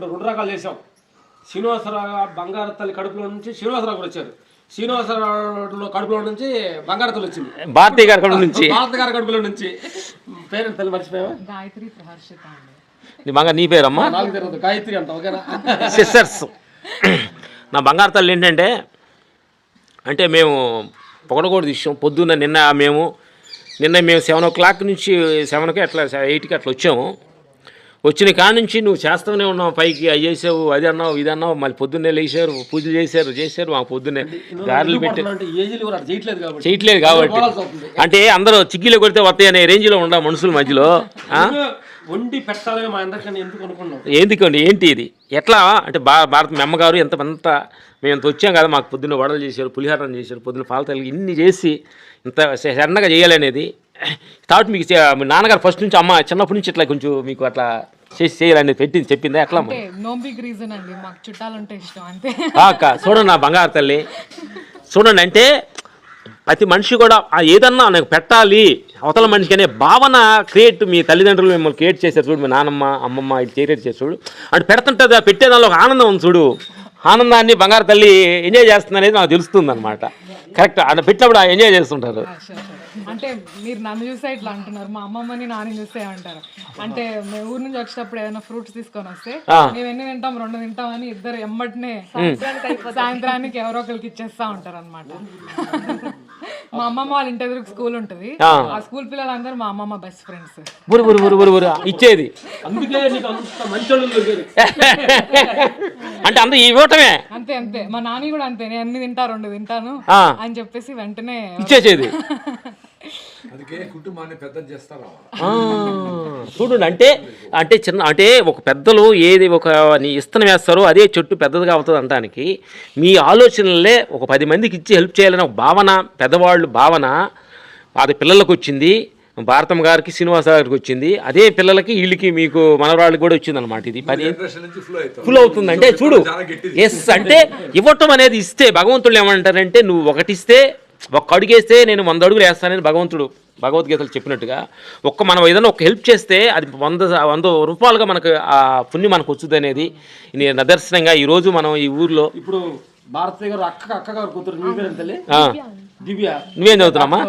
ఇప్పుడు 2 రకాలు చేసాం. శ్రీనివాసరావు బంగారు తల్లి కడుపులో నుంచి శ్రీనివాసరావు కూడా వచ్చారు. శ్రీనివాసరావు కడుపులో నుంచి బంగారు తల్లి వచ్చింది. భారతీయ గారి కడుపు నుంచి కడుపులో నుంచి పేరెంట్ తల్లి మర్చిపోయావా? గాయత్రి ప్రహర్షిత అండి. నీ పేరమ్మా? నాకు తెలియదు, గాయత్రి అంట. ఓకేనా? సిస్టర్స్. నా బంగారు తల్లి ఏంటంటే అంటే మేము పొగడకూడదు విషయం. పొద్దున్న నిన్న మేము 7 o'clock నుంచి 7కి అట్లా 8కి అట్లా వచ్చాము. వచ్చిన కాడ నుంచి నువ్వు చేస్తూనే ఉన్నావు, పైకి అవి చేసావు, అది అన్నావు, ఇది అన్నావు, మళ్ళీ పొద్దున్నే లేచారు, పూజలు చేశారు. మా పొద్దున్నే గారెలు పెట్టి చేయట్లేదు కాబట్టి అంటే అందరూ చిక్కీలో కొడితే వస్తాయి అనే రేంజ్లో ఉండ మనుషుల మధ్యలో వండి పెట్టాలని మా అందరికన్నా ఎందుకు అనుకున్నాం. ఎందుకండి ఏంటి ఇది ఎట్లా అంటే భారత మీ అమ్మగారు ఎంత మేము ఎంత వచ్చాం కదా, మాకు పొద్దున్న వడలు చేశారు, పులిహారం చేశారు, పొద్దున్న పాలతల్లి ఇన్ని చేసి ఇంత సన్నగా చేయాలనేది థాట్ మీకు మీ నాన్నగారు ఫస్ట్ నుంచి అమ్మ చిన్నప్పటి నుంచి ఇట్లా కొంచెం మీకు అట్లా చేయాలనేది చెప్పిందా ఎట్లా? రీజన్ అండి, మాకు చుట్టాలంటే ఇష్టం అంతే. అక్క చూడండి నా బంగారు తల్లి, చూడండి అంటే ప్రతి మనిషి కూడా ఏదన్నా నాకు పెట్టాలి అవతల మనిషికి అనే భావన మీ తల్లిదండ్రులు మిమ్మల్ని క్రియేట్ చేశారు చూడు. మీ నాన్నమ్మ అమ్మమ్మ ఇది క్రియేట్ చేసి చూడు అంటే పెడుతుంటుంది, పెట్టేదానిలో ఒక ఆనందం ఉంది చూడు. ఆనందాన్ని బంగారు తల్లి ఎంజాయ్ చేస్తుంది అనేది నాకు తెలుస్తుంది అనమాట. కరెక్ట్, అక్కడ పెట్టినప్పుడు ఎంజాయ్ చేస్తుంటారు. అంటే మీరు నన్ను చూసే ఇట్లా అంటున్నారు, మా అమ్మమ్మని నాన్న చూసే అంటారు. అంటే మేము ఊరు నుంచి వచ్చేటప్పుడు ఏదైనా ఫ్రూట్స్ తీసుకొని వస్తే మేము ఎన్ని తింటాం 2 తింటామని ఇద్దరు ఎమ్మటినే సాయంత్రానికి ఎవరో ఒకరికి ఇచ్చేస్తా ఉంటారు అనమాట. మా అమ్మమ్మ వాళ్ళ ఇంటి ఎదురు స్కూల్ ఉంటుంది, ఆ స్కూల్ పిల్లలందరూ మా అమ్మమ్మ బెస్ట్ ఫ్రెండ్స్. ఇచ్చేది అందుకే అంటే అందరూ ఇవ్వటమే అంతే. మా నాని కూడా అంతే, నేను అన్ని తింటా 2 తింటాను అని చెప్పేసి వెంటనే ఇచ్చేసేది. చూడండి అంటే చిన్న అంటే ఒక పెద్దలు ఏది ఒక ఇస్తనం వేస్తారో అదే చెట్టు పెద్దదిగా అవుతుంది అనడానికి మీ ఆలోచనలే ఒక 10 మందికి ఇచ్చి హెల్ప్ చేయాలని ఒక భావన, పెద్దవాళ్ళు భావన అది పిల్లలకు వచ్చింది. భారతమ్మ గారికి శ్రీనివాస గారికి వచ్చింది, అదే పిల్లలకి వీళ్ళకి మీకు మనవరాళ్ళకి కూడా వచ్చింది అనమాట. ఇది పని ఫుల్ అవుతుంది అంటే చూడు. ఎస్ అంటే ఇవ్వటం అనేది ఇస్తే భగవంతుడు ఏమంటారంటే నువ్వు ఒకటి ఇస్తే, ఒక్క అడుగేస్తే నేను 100 అడుగులు వేస్తానని భగవద్గీతలు చెప్పినట్టుగా మనం ఏదైనా ఒక హెల్ప్ చేస్తే అది 100 రూపాయలుగా మనకు ఆ పుణ్యం మనకు వచ్చుద్ది అనేది నిదర్శనంగా ఈరోజు మనం ఈ ఊర్లో. ఇప్పుడు భారతీయ గారు అక్కగారు కూతురు దివ్య, నువ్వేం చదువుతున్నామా?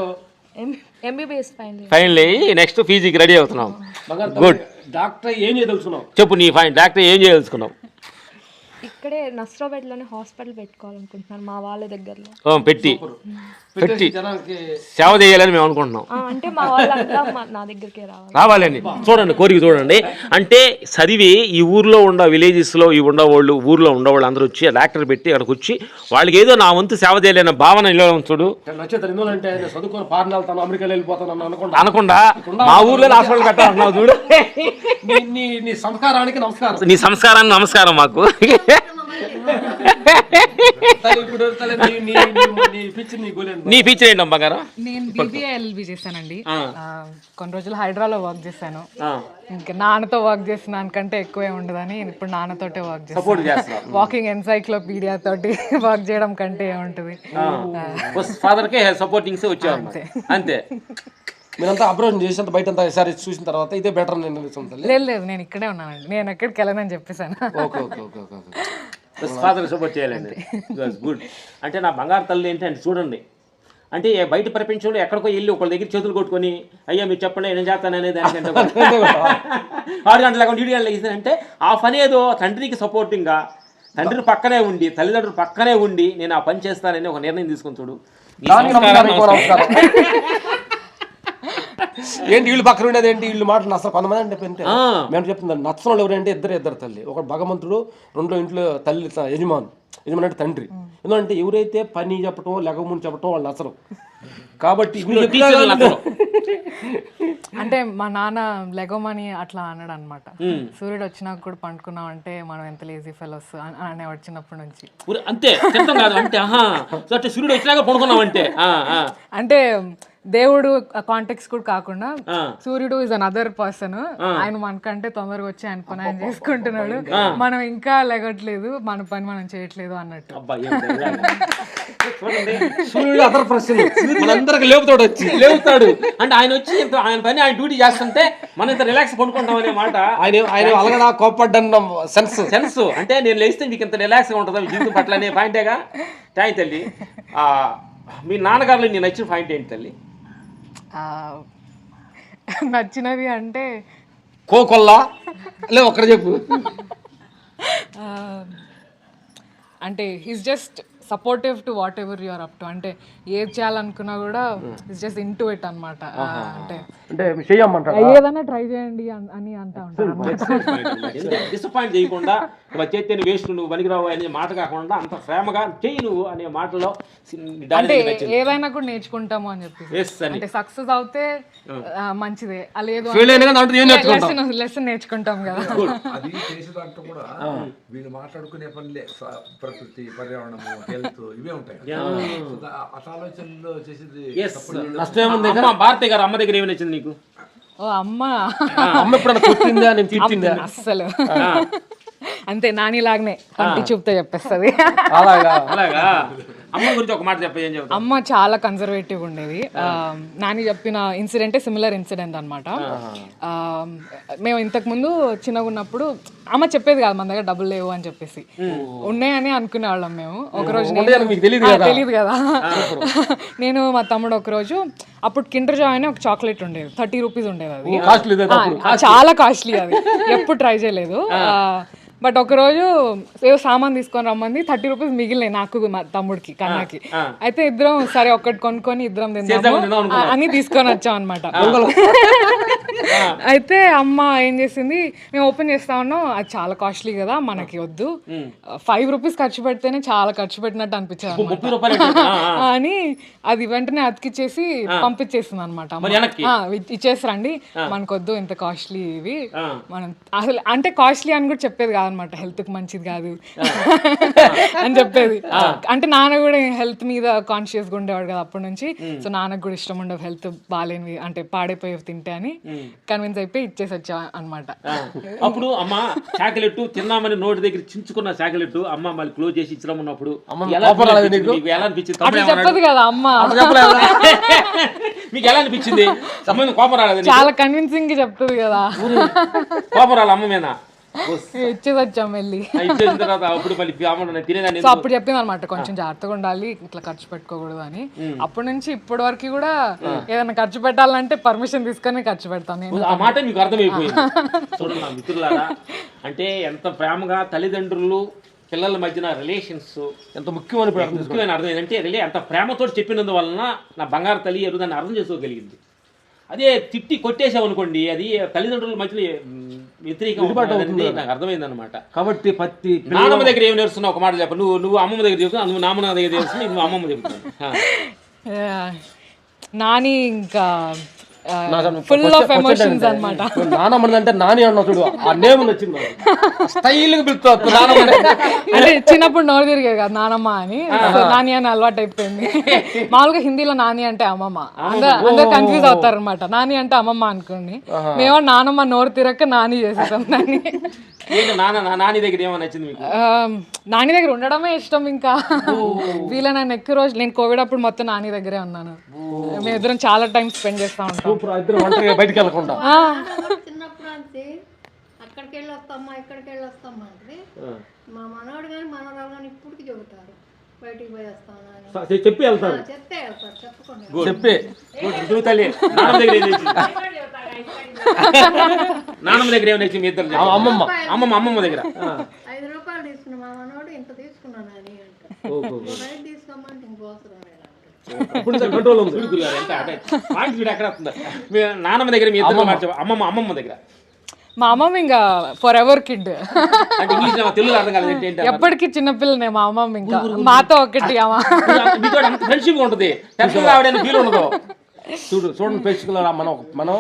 ఫైనల్ నెక్స్ట్ పీజీకి రెడీ అవుతున్నాం. గుడ్. డాక్టర్ ఏం చేయదలుచుకున్నావు చెప్పు, నీ డాక్టర్ ఏం చేయదలుచుకున్నావు? ఇక్కడే నస్రాబాద్లోనే హాస్పిటల్ పెట్టుకోవాలనుకుంటున్నాను మా వాళ్ళ దగ్గరలో. పెట్టి సేవ చేయాలని మేము అనుకుంటున్నాం. అంటే మా వాళ్ళంతా నా దగ్గరికి రావాలని చూడండి, కోరిక చూడండి. అంటే చదివి ఈ ఊర్లో విలేజెస్లో ఉండేవాళ్ళు, ఊర్లో ఉండేవాళ్ళు అందరూ వచ్చి డాక్టర్ పెట్టి అక్కడికి వచ్చి వాళ్ళకి ఏదో నా వంతు సేవ చేయలేని భావన ఇలా చూడు. అనకుండా మా ఊర్లో హాస్పిటల్ కట్టాలన్నావు చూడు. నీ సంస్కారానికి నమస్కారం. నీ సంస్కారానికి నమస్కారం మాకు. నీ ఫీచర్ ఏంటి బంగారం? నేను BBA LLB చేశానండి. కొన్ని రోజులు హైదరాబాద్లో వర్క్ చేశాను. ఇంకా నాన్నతో వర్క్ చేసిన దానికంటే ఎక్కువే ఉండదని ఇప్పుడు నాన్నతోటే వర్క్ చేస్తాను. వాకింగ్ ఎన్సైక్లోపీడియా తోటి వర్క్ చేయడం కంటే ఏముంటుంది. ఫాదర్ కే సపోర్టింగ్ వచ్చాను అంతే. మీరంతా అబ్రోడ్ చేసినంత బయట ఈసారి చూసిన తర్వాత ఇదే బెటర్. లేదు నేను ఇక్కడే ఉన్నానండి, నేను ఎక్కడికి వెళ్ళనని చెప్పేసాను. ఫాదర్ సపోర్ట్ చేయాలండి. గుడ్. అంటే నా బంగారు తల్లి ఏంటంటే చూడండి, అంటే బయట ప్రపంచంలో ఎక్కడికో వెళ్ళి ఒకళ్ళ దగ్గర చేతులు కొట్టుకొని అయ్యా మీరు చెప్పండి నేను చేస్తాను అనేది దానికంటే 6 గంటల 7 గంటలకు అంటే ఆ పని ఏదో తండ్రికి సపోర్టింగ్గా తండ్రి పక్కనే ఉండి తల్లిదండ్రులు పక్కనే ఉండి నేను ఆ పని చేస్తానని ఒక నిర్ణయం తీసుకొని చూడు. ఏంటి వీళ్ళు పక్కన ఉండేది ఏంటి వీళ్ళు మాటలు అసలు కొంతమంది అంటే మేము చెప్తుంది నచ్చడం ఎవరంటే ఇద్దరు తల్లి. ఒక భగవంతుడు, 2 ఇంట్లో తల్లి యజమాని అంటే తండ్రి. ఎందుకంటే ఎవరైతే పని చెప్పటం లెగముని చెప్పటం వాళ్ళు నచ్చరు కాబట్టి అంటే మా నాన్న లెగోమని అట్లా అన్నాడు అనమాట. సూర్యుడు వచ్చినాక కూడా పండుకున్నాం అంటే మనం ఎంత లేజీ ఫెలోస్ అనేవాడు చిన్నప్పటి నుంచి. అంతే అంటే సూర్యుడు వచ్చినాక పండుకున్నాం అంటే దేవుడు కాంటెక్స్ట్ కూడా కాకుండా సూర్యుడు ఇస్ అనదర్ పర్సన్. ఆయన మనకంటే తొందరగా వచ్చి ఆయన పని ఆయన చేసుకుంటున్నాడు, మనం ఇంకా లెగట్లేదు, మన పని మనం చేయట్లేదు అన్నట్టు. చూడండి సూర్యుడు అదర్ ప్రశ్న మనందరికి లేపుతాడు వచ్చి లేవుతాడు అంటే ఆయన వచ్చి ఇంత ఆయన పని ఆయన డ్యూటీ చేస్తుంటే మనం ఇంత రిలాక్స్ పడుకుంటాం అనే మాట ఆయన అలగడా కోపడ్డన్న సెన్స్ అంటే నేను లేస్తే మీకు ఇంత రిలాక్స్గా ఉంటుందా మీ జీవితం పట్ల అనే పాయింటేగా థ్యాంక్ తల్లి. మీ నాన్నగారులో నేను నచ్చిన పాయింట్ ఏంటి తల్లి? నచ్చినవి అంటే కోకొల్లా లే ఒక్కడ చెప్పు. అంటే he's just supportive to whatever you are up to. అంటే ఏది చేయాలనుకున్నా కూడా it's just into it అనమాట. అంటే చెయ్యమంటాడు ఏదైనా ట్రై చేయండి అని అంటా ఉంటారు. డిసప్పాయింట్ చేయకుండా చేస్తే వేస్ట్ నువ్వు పనికిరావు అనే మాట కాకుండా అంత ప్రేమగా చెయ్యి నువ్వు అనే మాటలో అంటే ఏదైనా కూడా నేర్చుకుంటాము అని చెప్పి. అంటే సక్సెస్ అవుతే మంచిదే, లేదు లెసన్ నేర్చుకుంటాం కదా. అది చేసే దాంట్లో కూడా వీళ్ళు మాట్లాడుకునే పనులే, ప్రకృతి, పర్యావరణము, హెల్త్ ఇవే ఉంటాయి. ఆలోచనలో చేసేది భారతి గారు అమ్మ దగ్గర ఏమి నచ్చింది నీకు? ఓ అమ్మ ఎప్పుడన్నా కొట్టిందా, నేను తిట్టిందా? అస్సలు అంతే, నానిలాగనే కంటి చూపుతో చెప్పేస్తుంది. అలాగా అమ్మ గురించి ఒక మాట చెప్ప. ఏం చెప్తా? అమ్మ చాలా కన్జర్వేటివ్ ఉండేది. నాని చెప్పిన ఇన్సిడెంటే సిమిలర్ ఇన్సిడెంట్ అనమాట. మేము ఇంతకు ముందు చిన్నగా ఉన్నప్పుడు అమ్మ చెప్పేది కాదు మన దగ్గర డబ్బులు లేవు అని చెప్పేసి, ఉన్నాయని అనుకునే వాళ్ళం మేము. ఒకరోజు తెలియదు కదా, నేను మా తమ్ముడు ఒకరోజు అప్పుడు కిండర్ జాయ్ అని ఒక చాక్లెట్ ఉండేది, 30 రూపీస్ ఉండేది. అది చాలా కాస్ట్లీ, అది ఎప్పుడు ట్రై చేయలేదు. బట్ ఒకరోజు ఏవో సామాన్ తీసుకొని రమ్మంది, 30 రూపీస్ మిగిలినాయి నాకు మా తమ్ముడికి కన్నాకి. అయితే ఇద్దరం సరే ఒక్కటి కొనుక్కొని ఇద్దరం తిందాము అని తీసుకొని వచ్చాం అనమాట. అయితే అమ్మ ఏం చేసింది, మేము ఓపెన్ చేస్తా ఉన్నాం, అది చాలా కాస్ట్లీ కదా మనకి వద్దు, 5 రూపీస్ ఖర్చు పెడితేనే చాలా ఖర్చు పెట్టినట్టు అనిపించింది అని అది వెంటనే అతికిచ్చేసి పంపించేసింది అనమాట. ఇచ్చేసరండి మనకొద్దు ఇంత కాస్ట్లీ ఇవి, మనం అసలు అంటే కాస్ట్లీ అని కూడా చెప్పేది కాదు అనమాట, హెల్త్ కి మంచిది కాదు అని చెప్పేది. అంటే నాన్న కూడా హెల్త్ మీద కాన్షియస్ గా ఉండేవాడు కదా అప్పటి నుంచి. సో నాన్నకు కూడా ఇష్టం ఉండవు హెల్త్ బాగాలేనివి, అంటే పాడైపోయి తింటే అని కన్విన్స్ అయిపోయి ఇచ్చేసి వచ్చా అనమాట. అప్పుడు అమ్మ చాక్లెట్ తిన్నామని నోటి దగ్గర చించుకున్న చాక్లెట్ అమ్మ మళ్ళీ క్లోజ్ చేసి ఇచ్చినప్పుడు ఎలా అనిపించింది? చెప్పదు కదా అమ్మ, మీకు ఎలా అనిపించింది? కోపం రాలేదు? చాలా కన్విన్సింగ్ గా చెప్తుంది కదా. కోపం రాలి అమ్మ మీద ఇచ్చేసి వచ్చాం వెళ్ళి. సో అప్పుడు చెప్పింది అనమాట, కొంచెం జాగ్రత్తగా ఉండాలి, ఇట్లా ఖర్చు పెట్టుకోకూడదు అని. అప్పటి నుంచి ఇప్పటి వరకు కూడా ఏదైనా ఖర్చు పెట్టాలంటే పర్మిషన్ తీసుకొని ఖర్చు పెడతాను నేను. ఆ మాట మీకు అర్థమైపోయింది. చూడండి మిత్రులారా, అంటే ఎంత ప్రేమగా తల్లిదండ్రులు పిల్లల మధ్యన రిలేషన్స్ ఎంత ముఖ్యమైన అర్థం ఏంటంటే ఎంత ప్రేమతో చెప్పినందువలన నా బంగారు తల్లి ఎరు దాన్ని అర్థం చేసుకోగలిగింది. అదే తిట్టి కొట్టేసావు అనుకోండి, అది తల్లిదండ్రుల మధ్యలో వ్యతిరేకం నాకు అర్థమైంది అనమాట. కాబట్టి నాన్నమ్మ దగ్గర ఏమి నేర్చుకున్నావు? ఒక మాట చెప్ప. నువ్వు అమ్మమ్మ దగ్గర చెప్తున్నావు, నువ్వు నాన్న దగ్గర నేర్చుకున్నావు, నువ్వు అమ్మమ్మ చెప్తున్నావు. నాని ఇంకా ఫుల్ ఆఫ్ ఎమోషన్స్ అన్నమాట. నానమ్మంటే నాని అన్న చూడు, ఆ నేమ్ నచ్చింది, స్టైల్ గా పిలుస్తావు నానమ్మ. అంటే చిన్నప్పుడు నోరు తిరిగేది కదా నానమ్మ అని, నాని అని అలవాటు అయిపోయింది. మామూలుగా హిందీలో నాని అంటే అమ్మమ్మ, అందరూ కన్ఫ్యూజ్ అవుతారు అనమాట. నాని అంటే అమ్మమ్మ అనుకోండి, మేము నానమ్మ నోరు తిరగక నాని చేసేసాం దాన్ని. నాని దగ్గర ఏమో నచ్చింది మీకు? నాని దగ్గర ఉండడమే ఇష్టం. ఇంకా వీళ్ళని ఎక్కువ రోజు నేను కోవిడ్ అప్పుడు మొత్తం నాని దగ్గరే ఉన్నాను. మేము ఇద్దరం చాలా టైం స్పెండ్ చేస్తా ఉంటాం బయటకు వెళ్ళకుండా. చిన్నప్పుడు అంతే, అక్కడికి వెళ్ళి వస్తామ్మా ఇక్కడికి వెళ్ళి వస్తామ్మా అంటే మా మనవాడు కానీ మనవరాలు కానీ ఇప్పటికి చెబుతారు, బయటికి పోయి వస్తాను చెప్పి వెళ్తారు, చెప్తే వెళ్తారు, చెప్పకుండా చెప్పి. నాన్నమ్మ దగ్గర ఏమి నచ్చింది? ఇద్దరు అమ్మమ్మ దగ్గర 5 రూపాయలు తీసుకున్నా మా మనవాడు ఇంత తీసుకున్నాను అని అంటే, బయట తీసుకోమంటే ఇంకోసరం నాన్నమ్మ దగ్గర మీ ఇద్దరు అమ్మమ్మ దగ్గర మా అమ్మమ్మ ఇంకా ఫర్ ఎవర్ కిడ్, తెలుగు అర్థం కాలేదు, ఎప్పటికీ చిన్నపిల్లనే మా అమ్మమ్మ. ఇంకా మాతో ఒకటి ఫ్రెండ్షిప్ ఉంటుంది, ఫీల్ ఉండదు. చూడండి ప్రేక్షకులారా, మనం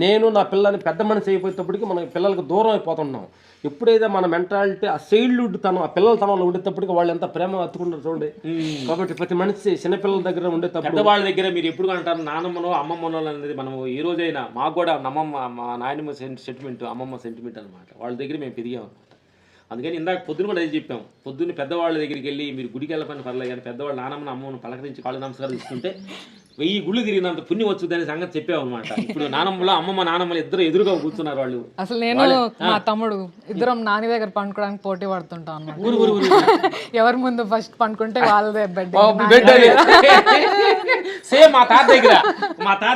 నేను నా పిల్లని పెద్ద మనిషి అయిపోయేటప్పటికి మన పిల్లలకు దూరం అయిపోతున్నాం. ఎప్పుడైతే మన మెంటాలిటీ ఆ చైల్డ్హుడ్ తనం, ఆ పిల్లల తనంలో ఉండేటప్పటికి వాళ్ళు ఎంత ప్రేమ అత్తుకుంటారు చూడండి. కాబట్టి ప్రతి మనిషి చిన్నపిల్లల దగ్గర ఉండేటప్పుడు వాళ్ళ దగ్గర మీరు ఎప్పుడు అంటారు నానమ్మనో అమ్మమ్మనో అనేది మనం ఈ రోజైనా మాకు కూడా మా నాయనమ్మ సెంటిమెంట్, అమ్మమ్మ సెంటిమెంట్ అనమాట. వాళ్ళ దగ్గర మేము పెరిగాం. అందుకని ఇందాక పొద్దున కూడా అది చెప్పాం, పొద్దున్న పెద్దవాళ్ళ దగ్గరికి వెళ్ళి మీరు గుడికి వెళ్ళపని పర్లేదు కానీ పెద్దవాళ్ళు నానమ్మని అమ్మను పలకరించి కాళ్ళు నమస్కారం తీసుకుంటే 1000 గుళ్ళు తిరిగినంత పుణ్యం వచ్చుదని సంగతి చెప్పామన్నమాట. ఇప్పుడు నానమ్మలో అమ్మమ్మ నానమ్మలు ఇద్దరు ఎదురుగా కూర్చున్నారు వాళ్ళు. అసలు నేను మా తమ్ముడు ఇద్దరం నాని దగ్గర పండుకోవడానికి పోటీ పడుతుంటాం అన్నమాట. ఎవరి ముందు ఫస్ట్ పండుకుంటే వాళ్ళదే బెడ్. సేమ్ మా తాత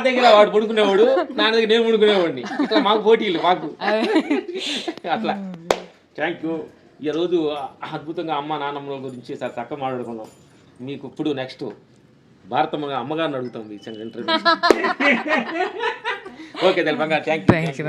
దగ్గర వాడు పడుకునేవాడు, నాన్న దగ్గర నేను పడుకునేవాడిని. ఇట్లా మాకు పోటీలు మాకు అట్లా. Thank you. ఈరోజు అద్భుతంగా అమ్మ నాన్నమ్మల గురించి చాలా చక్కగా మాట్లాడుకున్నాం. మీకు ఇప్పుడు నెక్స్ట్ భారతమ్మ అమ్మగారిని అడుగుతాం ఈ ఇంటర్వ్యూ. Okay thank you.